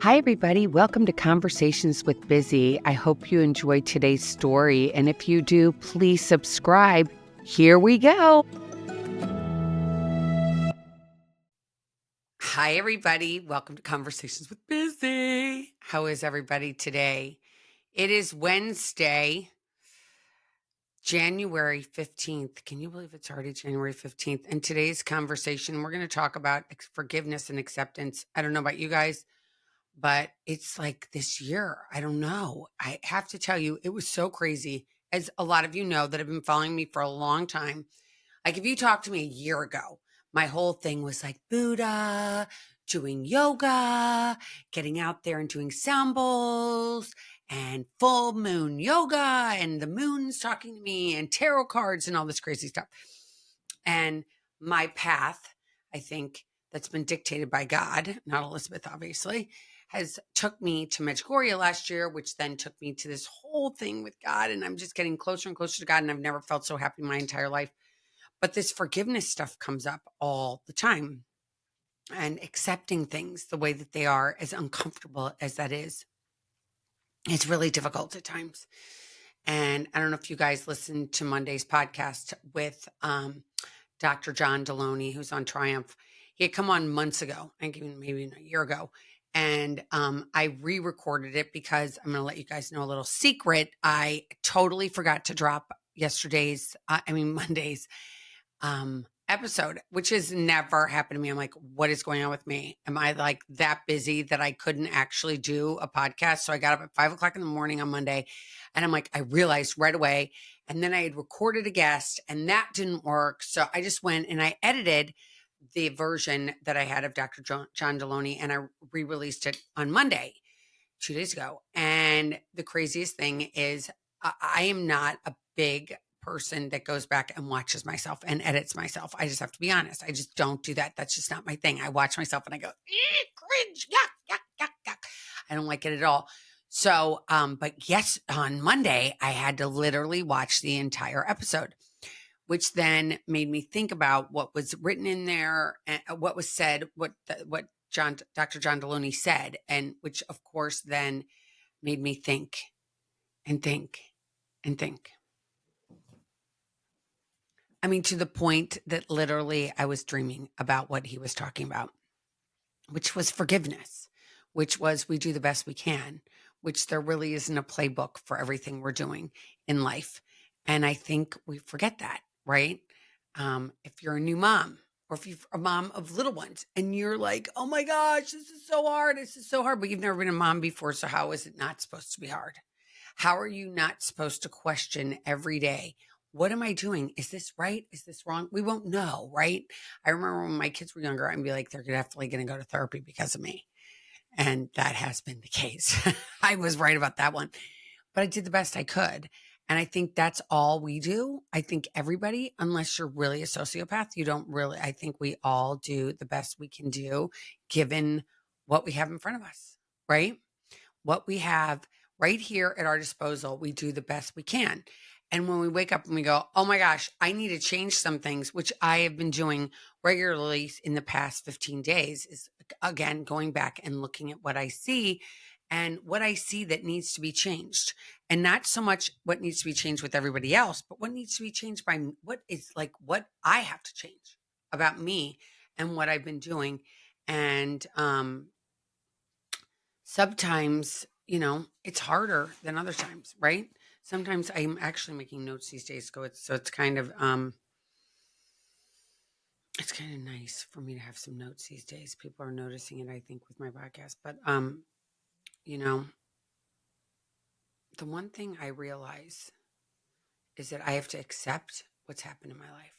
Hi, everybody. Welcome to Conversations with Busy. I hope you enjoyed today's story. And if you do, please subscribe. Here we go. Hi, everybody. Welcome to Conversations with Busy. How is everybody today? It is Wednesday, January 15th. Can you believe it's already January 15th? And today's conversation, we're going to talk about forgiveness and acceptance. I don't know about you guys, but it's like this year. I don't know. I have to tell you, it was so crazy. As a lot of you know that have been following me for a long time. Like if you talked to me a year ago, my whole thing was like Buddha, doing yoga, getting out there and doing sound bowls and full moon yoga and the moon's talking to me and tarot cards and all this crazy stuff. And my path, I think that's been dictated by God, not Elizabeth, obviously, has took me to Medjugorje last year, which then took me to this whole thing with God. And I'm just getting closer and closer to God. And I've never felt so happy in my entire life. But this forgiveness stuff comes up all the time, and accepting things the way that they are, as uncomfortable as that is, it's really difficult at times. And I don't know if you guys listened to Monday's podcast with Dr. John Deloney, who's on Triumph. He had come on months ago, I think even maybe a year ago. And I re-recorded it because I'm going to let you guys know a little secret. I totally forgot to drop Monday's episode, which has never happened to me. I'm like, what is going on with me? Am I like that busy that I couldn't actually do a podcast? So I got up at 5:00 in the morning on Monday, and I'm like, I realized right away. And then I had recorded a guest and that didn't work. So I just went and I edited the version that I had of Dr. John Deloney, and I re-released it on Monday, 2 days ago. And the craziest thing is I am not a big person that goes back and watches myself and edits myself. I just have to be honest. I just don't do that. That's just not my thing. I watch myself and I go, cringe, yuck, yuck, yuck, yuck. I don't like it at all. So, but yes, on Monday, I had to literally watch the entire episode, which then made me think about what was written in there, and what was said, what Dr. John Deloney said, and which of course then made me think and think and think. I mean, to the point that literally I was dreaming about what he was talking about, which was forgiveness, which was we do the best we can, which there really isn't a playbook for everything we're doing in life. And I think we forget that, right? If you're a new mom, or if you're a mom of little ones and you're like, oh my gosh, this is so hard. This is so hard. But you've never been a mom before. So how is it not supposed to be hard? How are you not supposed to question every day? What am I doing? Is this right? Is this wrong? We won't know, right? I remember when my kids were younger, I'd be like, they're definitely going to go to therapy because of me. And that has been the case. I was right about that one, but I did the best I could. And I think that's all we do. I think everybody, unless you're really a sociopath, I think we all do the best we can do given what we have in front of us, right? What we have right here at our disposal, we do the best we can. And when we wake up and we go, oh my gosh, I need to change some things, which I have been doing regularly in the past 15 days, is again, going back and looking at what I see and what I see that needs to be changed. And not so much what needs to be changed with everybody else, but what needs to be changed by what I have to change about me and what I've been doing. And sometimes, it's harder than other times, right? Sometimes I'm actually making notes these days. So it's kind of nice for me to have some notes these days. People are noticing it, I think, with my podcast. But the one thing I realize is that I have to accept what's happened in my life.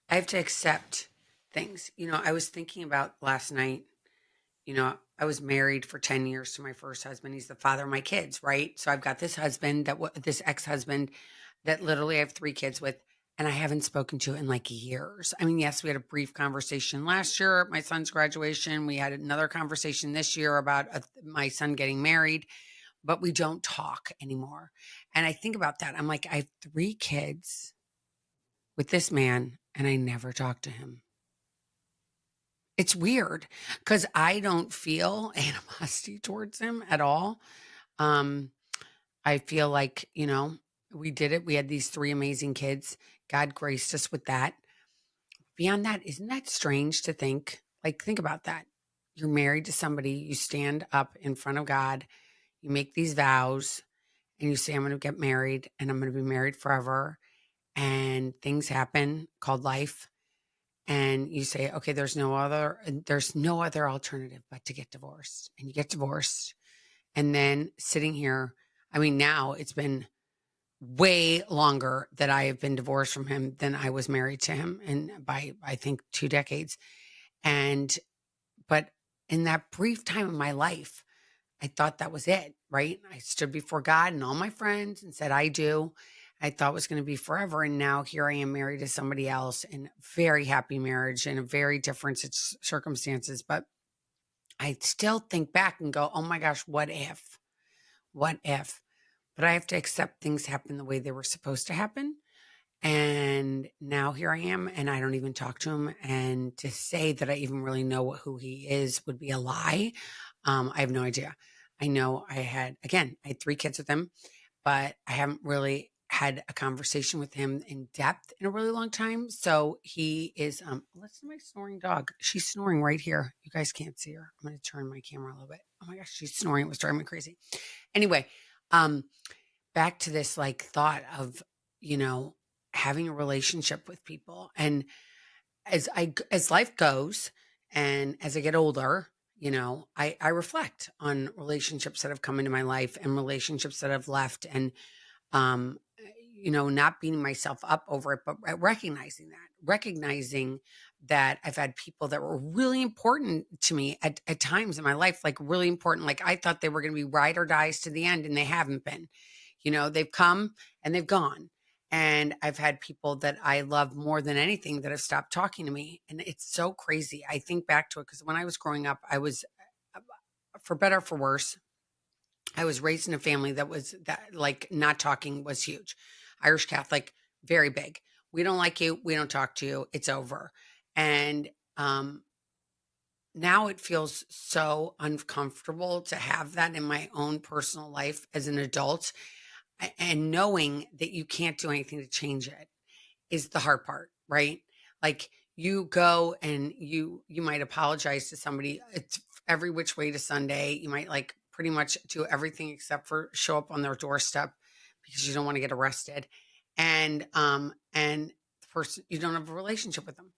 I have to accept things. I was thinking about last night. I was married for 10 years to my first husband. He's the father of my kids, right? So I've got this husband, this ex-husband that literally I have 3 kids with, and I haven't spoken to in like years. I mean, yes, we had a brief conversation last year at my son's graduation. We had another conversation this year about my son getting married, but we don't talk anymore. And I think about that. I'm like, I have 3 kids with this man, and I never talk to him. It's weird because I don't feel animosity towards him at all. Um, I feel like, we did it. We had these 3 amazing kids. God graced us with that. Beyond that, isn't that strange to think? Like, think about that. You're married to somebody, you stand up in front of God, you make these vows, and you say, I'm going to get married and I'm going to be married forever. And things happen called life. And you say, okay, there's no other alternative but to get divorced. And you get divorced. And then sitting here, I mean, now it's been way longer that I have been divorced from him than I was married to him, and by I think 2 decades. And but in that brief time of my life, I thought that was it, right? I stood before God and all my friends and said, I do. I thought it was going to be forever. And now here I am married to somebody else in a very happy marriage in a very different circumstances. But I still think back and go, oh my gosh, what if? What if? But I have to accept things happen the way they were supposed to happen. And now here I am, and I don't even talk to him. And to say that I even really know who he is would be a lie. I have no idea. I know I had 3 kids with him, but I haven't really had a conversation with him in depth in a really long time. So he is, listen to my snoring dog. She's snoring right here. You guys can't see her. I'm going to turn my camera a little bit. Oh my gosh, she's snoring. It was driving me crazy. Anyway, back to this like thought of, having a relationship with people. And as life goes and as I get older, I reflect on relationships that have come into my life and relationships that have left, and not beating myself up over it, but recognizing that I've had people that were really important to me at times in my life, like really important. Like I thought they were going to be ride or dies to the end, and they haven't been. They've come and they've gone. And I've had people that I love more than anything that have stopped talking to me. And it's so crazy. I think back to it because when I was growing up, I was, for better or for worse, I was raised in a family that like not talking was huge. Irish Catholic, very big. We don't like you. We don't talk to you. It's over. And now it feels so uncomfortable to have that in my own personal life as an adult. And knowing that you can't do anything to change it is the hard part, right? Like you go and you might apologize to somebody. It's every which way to Sunday. You might like pretty much do everything except for show up on their doorstep because you don't want to get arrested. And the person, you don't have a relationship with them.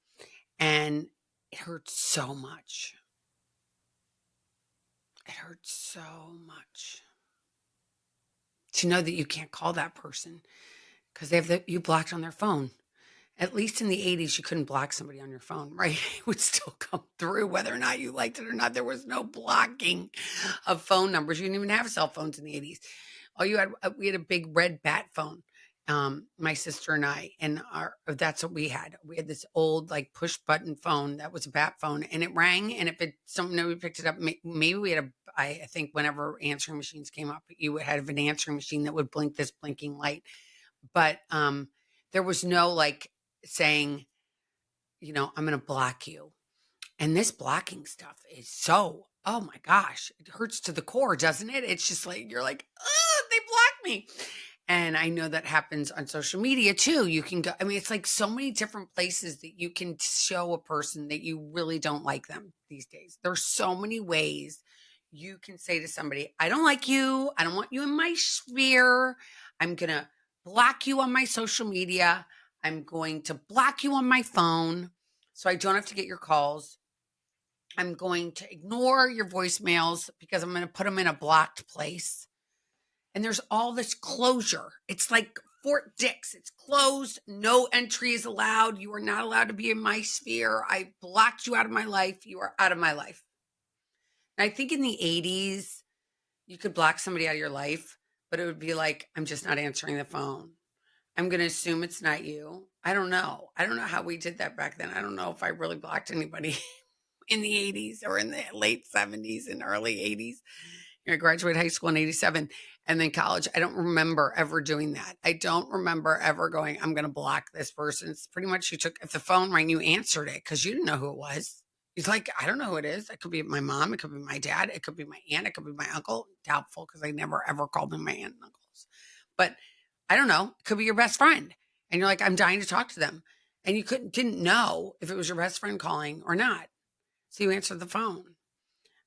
And it hurts so much. It hurts so much to know that you can't call that person because you blocked on their phone. At least in the 80s, you couldn't block somebody on your phone, right? It would still come through whether or not you liked it or not. There was no blocking of phone numbers. You didn't even have cell phones in the 80s. We had a big red bat phone. My sister and I, and that's what we had. We had this old like push button phone that was a bat phone, and it rang. And if nobody picked it up, maybe we had I think whenever answering machines came up, you had an answering machine that would blink this blinking light. But there was no like saying, I'm going to block you. And this blocking stuff is so, oh my gosh, it hurts to the core, doesn't it? It's just like, you're like, oh, they blocked me. And I know that happens on social media too. You can go, it's like so many different places that you can show a person that you really don't like them these days. There's so many ways you can say to somebody, I don't like you. I don't want you in my sphere. I'm going to block you on my social media. I'm going to block you on my phone so I don't have to get your calls. I'm going to ignore your voicemails because I'm going to put them in a blocked place. And there's all this closure. It's like Fort Dix. It's closed. No entry is allowed. You are not allowed to be in my sphere. I blocked you out of my life. You are out of my life. And I think in the 80s, you could block somebody out of your life, but it would be like, I'm just not answering the phone. I'm going to assume it's not you. I don't know. I don't know how we did that back then. I don't know if I really blocked anybody in the 80s or in the late 70s and early 80s. I graduated high school in 87 and then college. I don't remember ever doing that. I don't remember ever going, I'm going to block this person. It's pretty much if the phone rang, you answered it because you didn't know who it was. He's like, I don't know who it is. It could be my mom. It could be my dad. It could be my aunt. It could be my uncle. Doubtful because I never ever called them my aunt and uncles. But I don't know. It could be your best friend. And you're like, I'm dying to talk to them. And you didn't know if it was your best friend calling or not. So you answered the phone.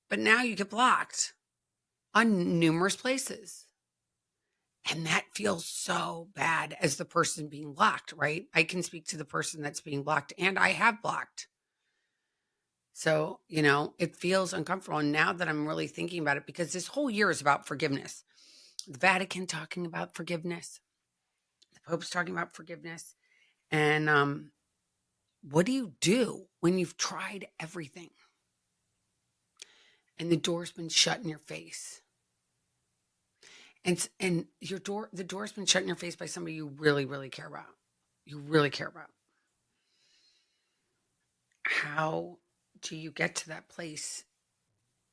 But now you get blocked on numerous places. And that feels so bad as the person being blocked, right? I can speak to the person that's being blocked, and I have blocked. So, it feels uncomfortable. And now that I'm really thinking about it, because this whole year is about forgiveness, the Vatican talking about forgiveness, the Pope's talking about forgiveness. And what do you do when you've tried everything and the door's been shut in your face? And the door's been shut in your face by somebody you really, really care about. You really care about. How do you get to that place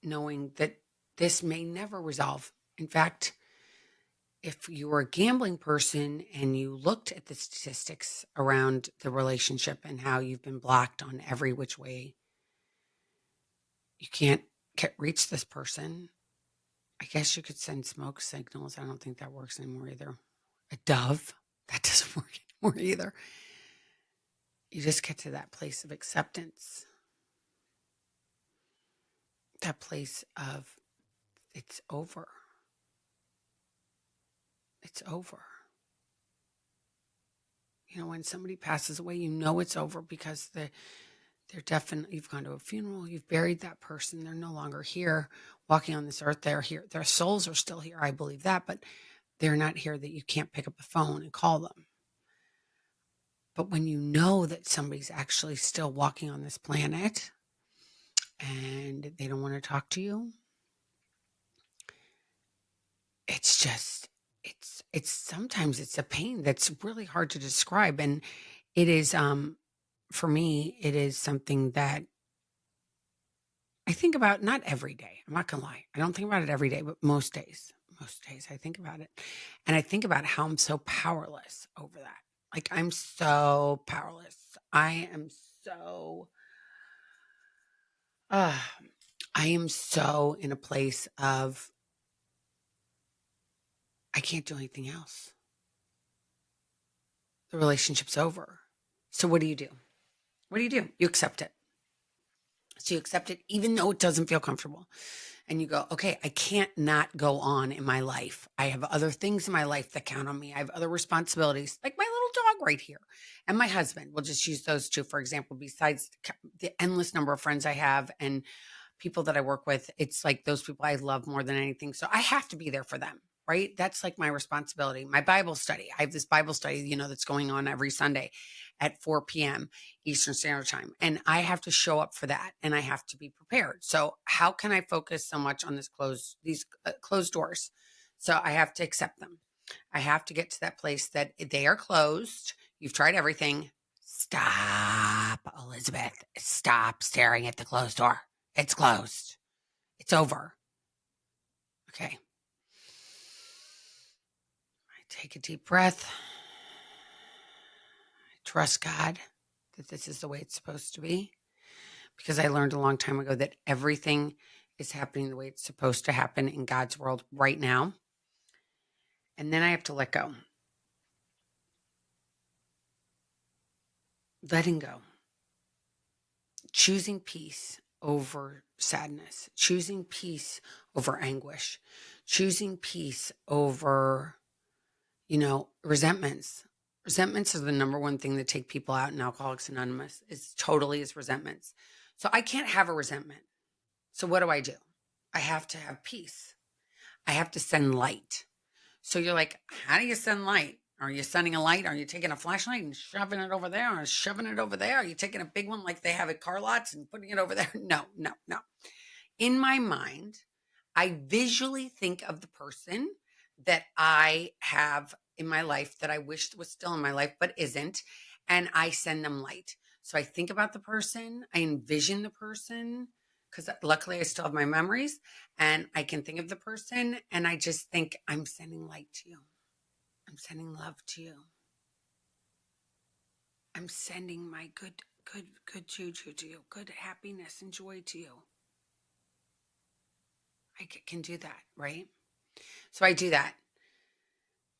knowing that this may never resolve? In fact, if you were a gambling person and you looked at the statistics around the relationship and how you've been blocked on every which way, you can't reach this person. I guess you could send smoke signals. I don't think that works anymore either. A dove, that doesn't work anymore either. You just get to that place of acceptance. That place of it's over. It's over. When somebody passes away, it's over because they're definitely, you've gone to a funeral, you've buried that person, they're no longer here walking on this earth. They're here. Their souls are still here. I believe that, but they're not here that you can't pick up the phone and call them. But when you know that somebody's actually still walking on this planet and they don't want to talk to you, it's just, it's sometimes it's a pain that's really hard to describe. And it is, for me, it is something that I think about not every day. I'm not going to lie. I don't think about it every day, but most days I think about it. And I think about how I'm so powerless over that. Like I'm so powerless. I am so in a place of I can't do anything else. The relationship's over. So what do you do? What do? You accept it. So you accept it even though it doesn't feel comfortable. And you go, okay, I can't not go on in my life. I have other things in my life that count on me. I have other responsibilities, like my little dog right here and my husband. We'll just use those two, for example, besides the endless number of friends I have and people that I work with. It's like those people I love more than anything. So I have to be there for them, right? That's like my responsibility. My Bible study. I have this Bible study, that's going on every Sunday at 4 p.m. Eastern Standard Time. And I have to show up for that and I have to be prepared. So how can I focus so much on these closed doors? So I have to accept them. I have to get to that place that they are closed. You've tried everything. Stop, Elizabeth. Stop staring at the closed door. It's closed. It's over. Okay. I take a deep breath. I trust God that this is the way it's supposed to be. Because I learned a long time ago that everything is happening the way it's supposed to happen in God's world right now. And then I have to let go. Letting go. Choosing peace over sadness. Choosing peace over anguish. Choosing peace over, resentments. Resentments are the number one thing that take people out in Alcoholics Anonymous. Is resentments. So I can't have a resentment. So what do? I have to have peace. I have to send light. So you're like, how do you send light? Are you sending a light? Are you taking a flashlight and shoving it over there or shoving it over there? Are you taking a big one like they have at car lots and putting it over there? No. In my mind, I visually think of the person that I have in my life that I wished was still in my life, but isn't. And I send them light. So I think about the person. I envision the person because luckily I still have my memories and I can think of the person. And I just think I'm sending light to you. I'm sending love to you. I'm sending my good good juju to you, good happiness and joy to you. I can do that, right? So I do that.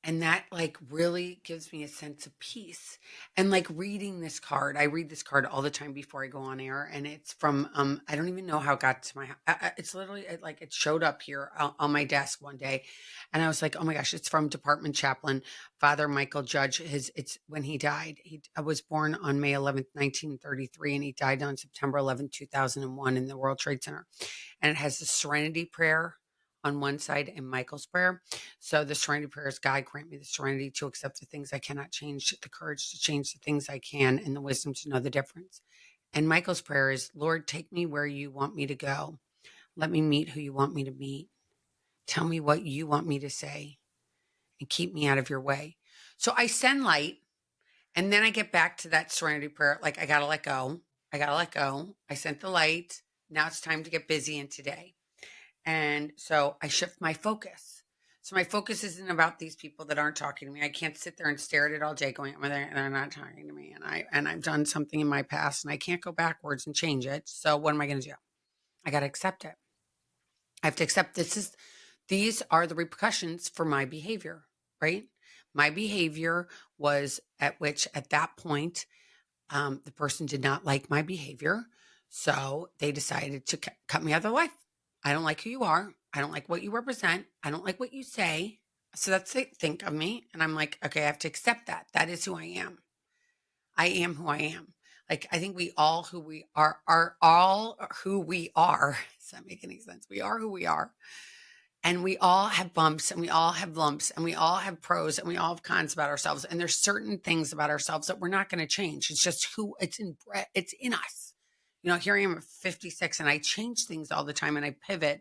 And that like really gives me a sense of peace. And like reading this card, I read this card all the time before I go on air, and it's from I don't even know how it got to my house. It's literally like it showed up here on my desk one day, and I was like, oh my gosh, it's from Department Chaplain Father Michael Judge. It's when he died. I was born on May 11th, 1933, and he died on September 11th, 2001 in the World Trade Center. And it has the Serenity Prayer on one side and Michael's prayer. So the serenity prayer is, God, grant me the serenity to accept the things I cannot change, the courage to change the things I can, and the wisdom to know the difference. And Michael's prayer is, Lord, take me where you want me to go. Let me meet who you want me to meet. Tell me what you want me to say and keep me out of your way. So I send light, and then I get back to that serenity prayer. Like, I got to let go. I got to let go. I sent the light. Now it's time to get busy in today. And so I shift my focus. So my focus isn't about these people that aren't talking to me. I can't sit there and stare at it all day going, oh, they're not talking to me. And I've done something in my past and I can't go backwards and change it. So what am I going to do? I got to accept it. I have to accept these are the repercussions for my behavior, right? My behavior was at that point, the person did not like my behavior. So they decided to cut me out of their life. I don't like who you are. I don't like what you represent. I don't like what you say. So that's they think of me. And I'm like, okay, I have to accept that. That is who I am. I am who I am. Like, I think we all who we are all who we are. Does that make any sense? We are who we are. And we all have bumps and we all have lumps and we all have pros and we all have cons about ourselves. And there's certain things about ourselves that we're not going to change. It's just who it's in us. You know, here I am at 56 and I change things all the time and I pivot.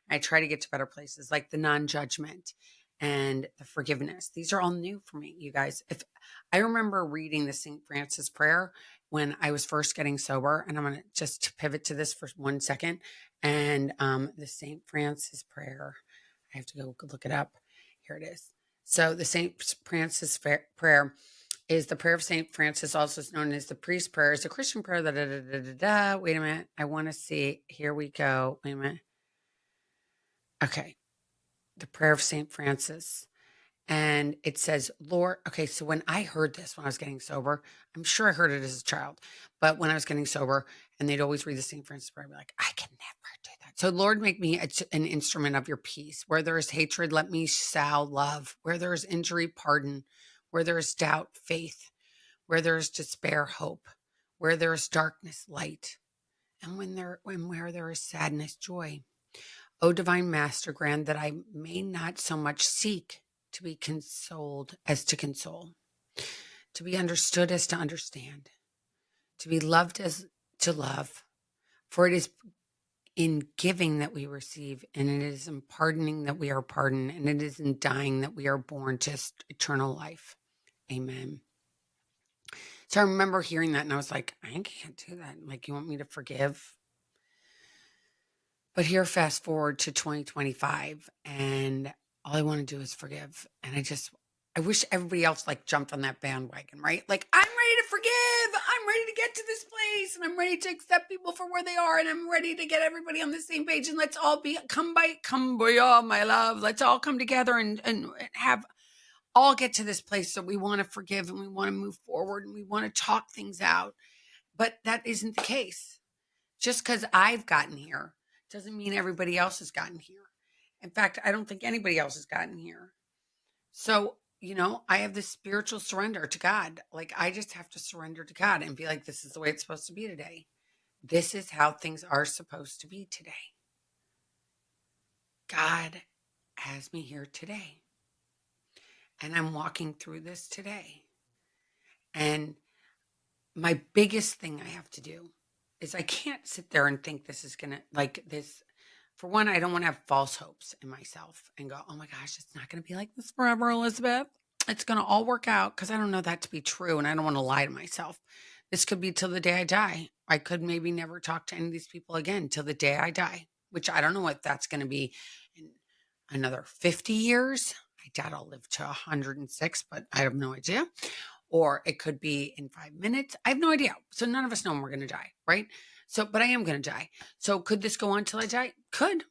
And I try to get to better places like the non-judgment and the forgiveness. These are all new for me, you guys. If I remember reading the St. Francis prayer when I was first getting sober, and I'm going to just pivot to this for 1 second. And the St. Francis prayer, I have to go look it up. Here it is. So the St. Francis prayer is the prayer of St. Francis, also known as the priest prayer. It's a Christian prayer. Wait a minute. I want to see. Here we go. Wait a minute. Okay. The prayer of St. Francis. And it says, Lord, okay, so when I heard this when I was getting sober, I'm sure I heard it as a child, but when I was getting sober and they'd always read the St. Francis prayer, I'd be like, I can never do that. So Lord, make me an instrument of your peace. Where there is hatred, let me sow love. Where there is injury, pardon. Where there is doubt, faith. Where there is despair, hope. Where there is darkness, light. And where there is sadness, joy. O divine master, grant that I may not so much seek to be consoled as to console, to be understood as to understand, to be loved as to love. For it is in giving that we receive, and it is in pardoning that we are pardoned, and it is in dying that we are born to eternal life. Amen. So I remember hearing that and I was like, I can't do that. Like, you want me to forgive? But here, fast forward to 2025, and all I want to do is forgive. And I wish everybody else like jumped on that bandwagon, right? Like, I'm ready to forgive. I'm ready to get to this place, and I'm ready to accept people for where they are, and I'm ready to get everybody on the same page. And let's all be kumbaya, my love. Let's all come together and have all get to this place. So we want to forgive and we want to move forward and we want to talk things out. But that isn't the case. Just because I've gotten here doesn't mean everybody else has gotten here. In fact, I don't think anybody else has gotten here. So, I have this spiritual surrender to God. Like, I just have to surrender to God and be like, this is the way it's supposed to be today. This is how things are supposed to be today. God has me here today. And I'm walking through this today. And my biggest thing I have to do is I can't sit there and think this is going to, like this. For one, I don't want to have false hopes in myself and go, oh my gosh, it's not going to be like this forever, Elizabeth. It's going to all work out, because I don't know that to be true. And I don't want to lie to myself. This could be till the day I die. I could maybe never talk to any of these people again till the day I die, which I don't know what that's going to be in another 50 years. I doubt I'll live to 106, but I have no idea. or it could be in 5 minutes. I have no idea. So none of us know when we're going to die, right? So, but I am going to die. So could this go on till I die? Could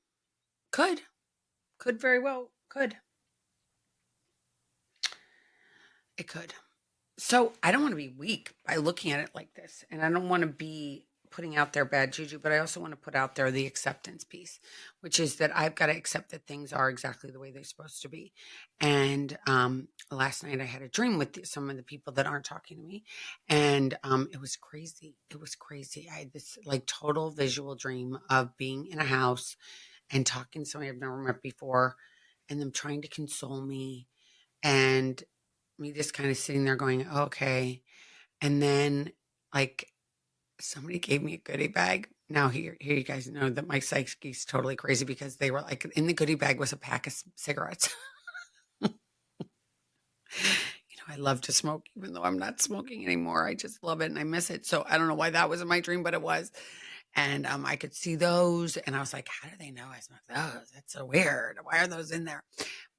very well, could. It could. So I don't want to be weak by looking at it like this. And I don't want to be putting out there bad juju, but I also want to put out there the acceptance piece, which is that I've got to accept that things are exactly the way they're supposed to be. And last night I had a dream with some of the people that aren't talking to me. And it was crazy. It was crazy. I had this like total visual dream of being in a house and talking to somebody I've never met before and them trying to console me. And me just kind of sitting there going, okay. And then like somebody gave me a goodie bag. Now here you guys know that my psyche's totally crazy because they were like in the goodie bag was a pack of cigarettes. I love to smoke, even though I'm not smoking anymore. I just love it and I miss it. So I don't know why that was in my dream, but it was. And I could see those, and I was like, "How do they know I smoke those? That's so weird. Why are those in there?"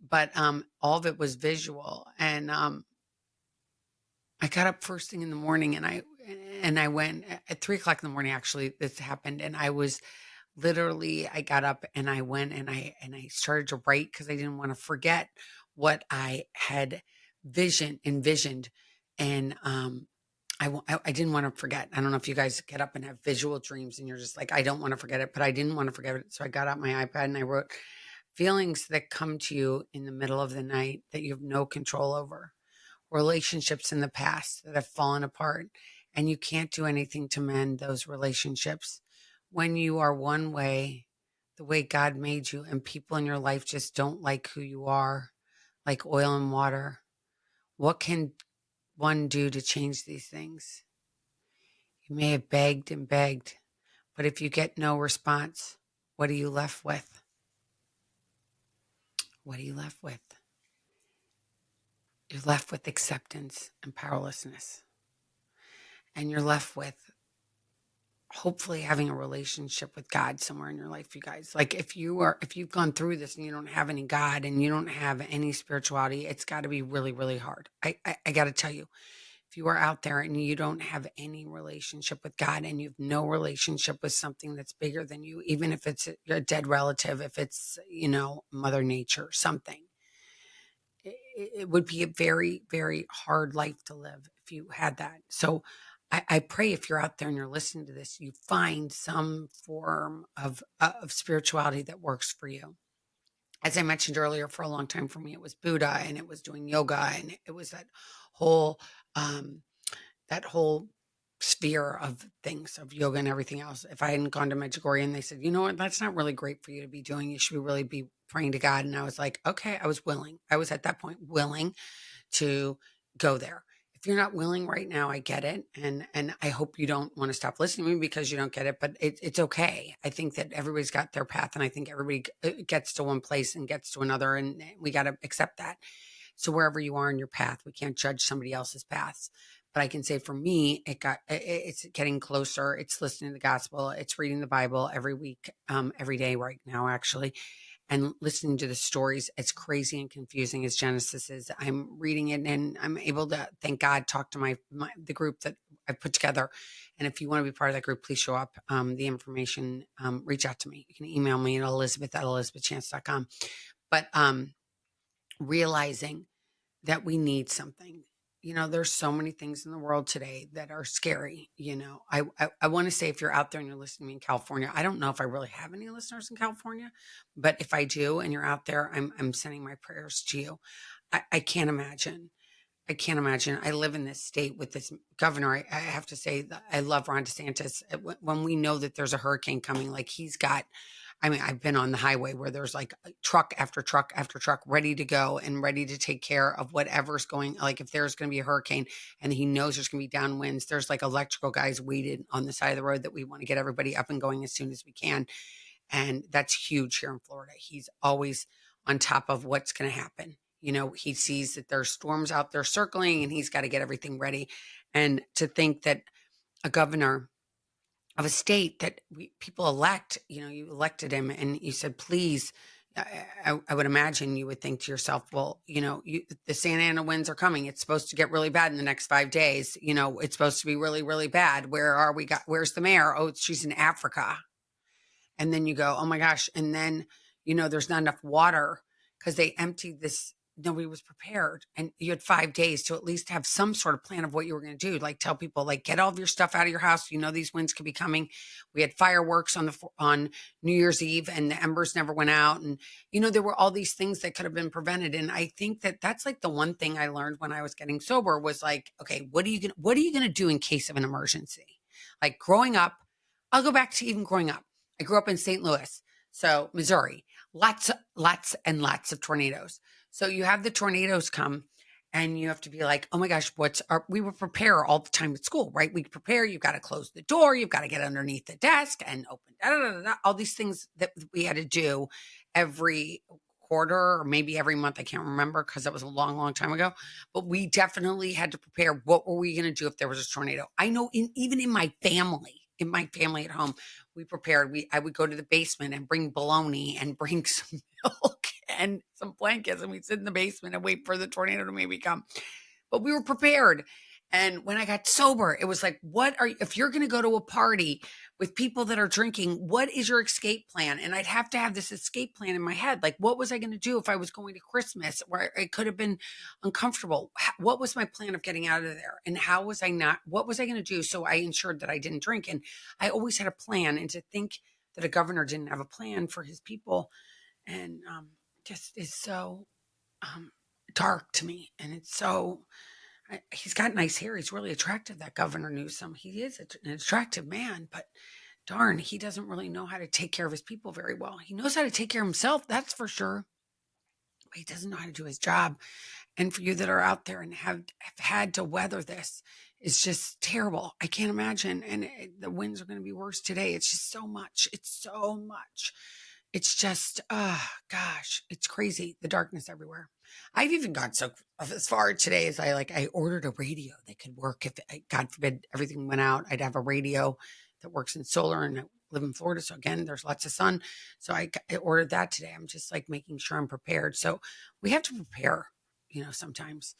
But all of it was visual, and I got up first thing in the morning, and I went at 3 o'clock in the morning. Actually, this happened, and I was literally I got up and I went and I started to write because I didn't want to forget what I had envisioned, and I didn't want to forget. I don't know if you guys get up and have visual dreams and you're just like, I don't want to forget it, but I didn't want to forget it. So I got out my iPad and I wrote feelings that come to you in the middle of the night that you have no control over, relationships in the past that have fallen apart, and you can't do anything to mend those relationships. When you are one way, the way God made you, and people in your life just don't like who you are, like oil and water, what can one do to change these things? You may have begged and begged, but if you get no response, what are you left with? What are you left with? You're left with acceptance and powerlessness. And you're left with hopefully having a relationship with God somewhere in your life, you guys. Like if you've gone through this and you don't have any God and you don't have any spirituality, it's got to be really, really hard. I got to tell you, if you are out there and you don't have any relationship with God and you have no relationship with something that's bigger than you, even if it's a dead relative, if it's, Mother Nature, something, it would be a very, very hard life to live if you had that. So I pray if you're out there and you're listening to this, you find some form of spirituality that works for you. As I mentioned earlier, for a long time for me, it was Buddha and it was doing yoga and it was whole, um, that whole sphere of things of yoga and everything else. If I hadn't gone to Medjugorje and they said, you know what, that's not really great for you to be doing. You should really be praying to God. And I was like, okay, I was willing. I was at that point willing to go there. If you're not willing right now, I get it. And I hope you don't want to stop listening to me because you don't get it, but it's okay. I think that everybody's got their path and I think everybody gets to one place and gets to another and we got to accept that. So wherever you are in your path, we can't judge somebody else's paths. But I can say for me, it's getting closer. It's listening to the gospel. It's reading the Bible every week, every day right now, actually, and listening to the stories. As crazy and confusing as Genesis is, I'm reading it and I'm able to, thank God, talk to the group that I put together. And if you want to be part of that group, please show up. The information, reach out to me. You can email me at elizabeth@elizabethchance.com. But realizing that we need something. There's so many things in the world today that are scary. I want to say if you're out there and you're listening to me in California, I don't know if I really have any listeners in California, but if I do and you're out there, I'm sending my prayers to you. I can't imagine. I can't imagine. I live in this state with this governor. I have to say that I love Ron DeSantis. When we know that there's a hurricane coming, like I've been on the highway where there's like truck after truck after truck ready to go and ready to take care of whatever's going. Like if there's going to be a hurricane and he knows there's going to be downwinds, there's like electrical guys waited on the side of the road that we want to get everybody up and going as soon as we can. And that's huge here in Florida. He's always on top of what's going to happen. He sees that there's storms out there circling and he's got to get everything ready. And to think that a governor of a state that people elect, you elected him and you said, please, I would imagine you would think to yourself, well, the Santa Ana winds are coming. It's supposed to get really bad in the next 5 days. It's supposed to be really, really bad. Where are we? Where's the mayor? Oh, she's in Africa. And then you go, oh my gosh. And then, there's not enough water because they emptied this. Nobody was prepared. And you had 5 days to at least have some sort of plan of what you were going to do. Like tell people, like, get all of your stuff out of your house. These winds could be coming. We had fireworks on New Year's Eve and the embers never went out. And, there were all these things that could have been prevented. And I think that that's like the one thing I learned when I was getting sober was like, okay, what are you going to do in case of an emergency? Like growing up, I'll go back to even growing up. I grew up in St. Louis, so Missouri, lots and lots of tornadoes. So you have the tornadoes come and you have to be like, oh my gosh, we would prepare all the time at school, right? We prepare, you've got to close the door, you've got to get underneath the desk and open, all these things that we had to do every quarter or maybe every month. I can't remember because that was a long, long time ago, but we definitely had to prepare. What were we going to do if there was a tornado? I know even in my family at home, we prepared. I would go to the basement and bring bologna and bring some milk and some blankets, and we'd sit in the basement and wait for the tornado to maybe come. But we were prepared. And when I got sober, it was like, if you're going to go to a party with people that are drinking, what is your escape plan? And I'd have to have this escape plan in my head. Like, what was I going to do if I was going to Christmas where it could have been uncomfortable? What was my plan of getting out of there? And what was I going to do? So I ensured that I didn't drink. And I always had a plan. And to think that a governor didn't have a plan for his people and just is so dark to me. And it's so... he's got nice hair. He's really attractive, that Governor Newsom. He is an attractive man, but darn, he doesn't really know how to take care of his people very well. He knows how to take care of himself, that's for sure, but he doesn't know how to do his job. And for you that are out there and have had to weather this, it's just terrible. I can't imagine. And the winds are going to be worse today. It's just so much. It's so much. It's just, gosh, it's crazy. The darkness everywhere. I've even gone so as far today as I ordered a radio that could work. If God forbid everything went out, I'd have a radio that works in solar, and I live in Florida. So again, there's lots of sun. So I ordered that today. I'm just like making sure I'm prepared. So we have to prepare, sometimes.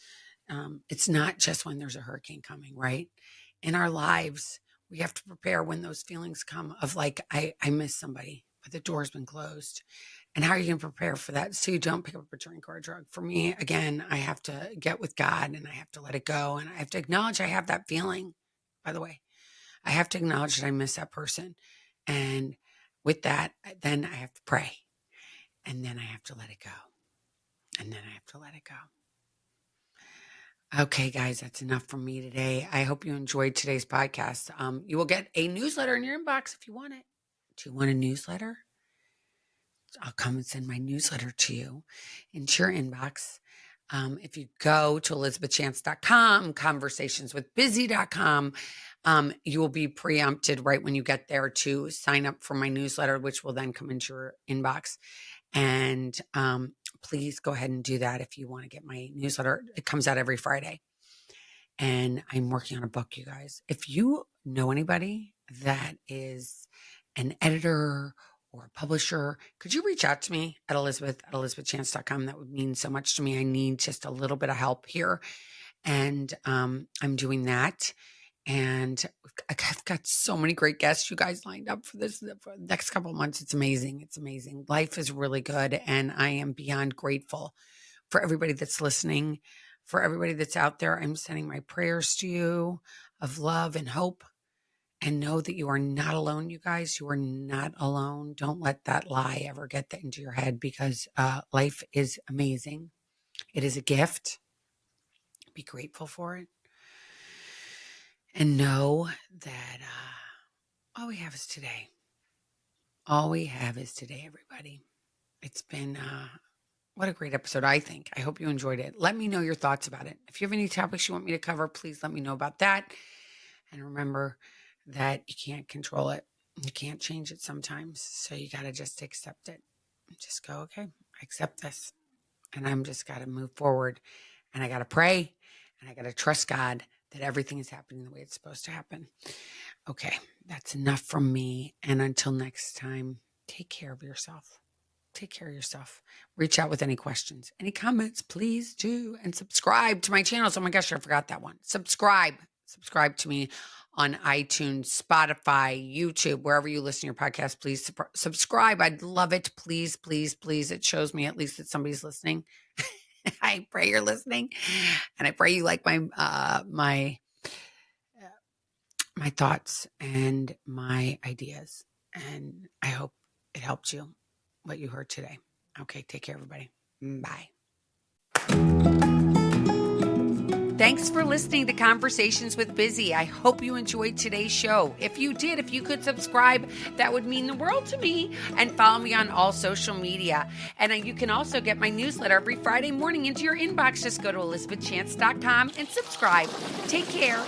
It's not just when there's a hurricane coming, right? In our lives, we have to prepare when those feelings come of like, I miss somebody, but the door's been closed. And how are you going to prepare for that so you don't pick up a drink or a drug? For me, again, I have to get with God and I have to let it go. And I have to acknowledge I have that feeling, by the way. I have to acknowledge that I miss that person. And with that, then I have to pray. And then I have to let it go. And then I have to let it go. Okay, guys, that's enough from me today. I hope you enjoyed today's podcast. You will get a newsletter in your inbox if you want it. Do you want a newsletter? I'll come and send my newsletter to you into your inbox. If you go to elizabethchance.com, conversationswithbusy.com, you will be preempted right when you get there to sign up for my newsletter, which will then come into your inbox. And please go ahead and do that if you want to get my newsletter. It comes out every Friday. And I'm working on a book, you guys. If you know anybody that is an editor or a publisher, could you reach out to me at elizabethchance.com? That would mean so much to me. I need just a little bit of help here. And I'm doing that. And I've got so many great guests, you guys, lined up for this for the next couple of months. It's amazing. It's amazing. Life is really good. And I am beyond grateful for everybody that's listening, for everybody that's out there. I'm sending my prayers to you of love and hope. And know that you are not alone, you guys. You are not alone. Don't let that lie ever get that into your head, because life is amazing. It is a gift. Be grateful for it. And know that all we have is today. All we have is today, everybody. It's been, what a great episode, I think. I hope you enjoyed it. Let me know your thoughts about it. If you have any topics you want me to cover, please let me know about that. And remember that you can't control it. You can't change it sometimes. So you got to just accept it. Just go, okay, I accept this. And I'm just got to move forward. And I got to pray. And I got to trust God that everything is happening the way it's supposed to happen. Okay, that's enough from me. And until next time, take care of yourself. take care of yourself. Reach out with any questions, any comments, please do. And subscribe to my channels. Oh my gosh, I forgot that one. Subscribe to me on iTunes, Spotify, YouTube, wherever you listen to your podcast. Please subscribe. I'd love it. Please, please, please. It shows me at least that somebody's listening. I pray you're listening, and I pray you like my thoughts and my ideas. And I hope it helped you, what you heard today. Okay, take care, everybody. Bye. Thanks for listening to Conversations with Busy. I hope you enjoyed today's show. If you did, if you could subscribe, that would mean the world to me. And follow me on all social media. And you can also get my newsletter every Friday morning into your inbox. Just go to elizabethchance.com and subscribe. Take care.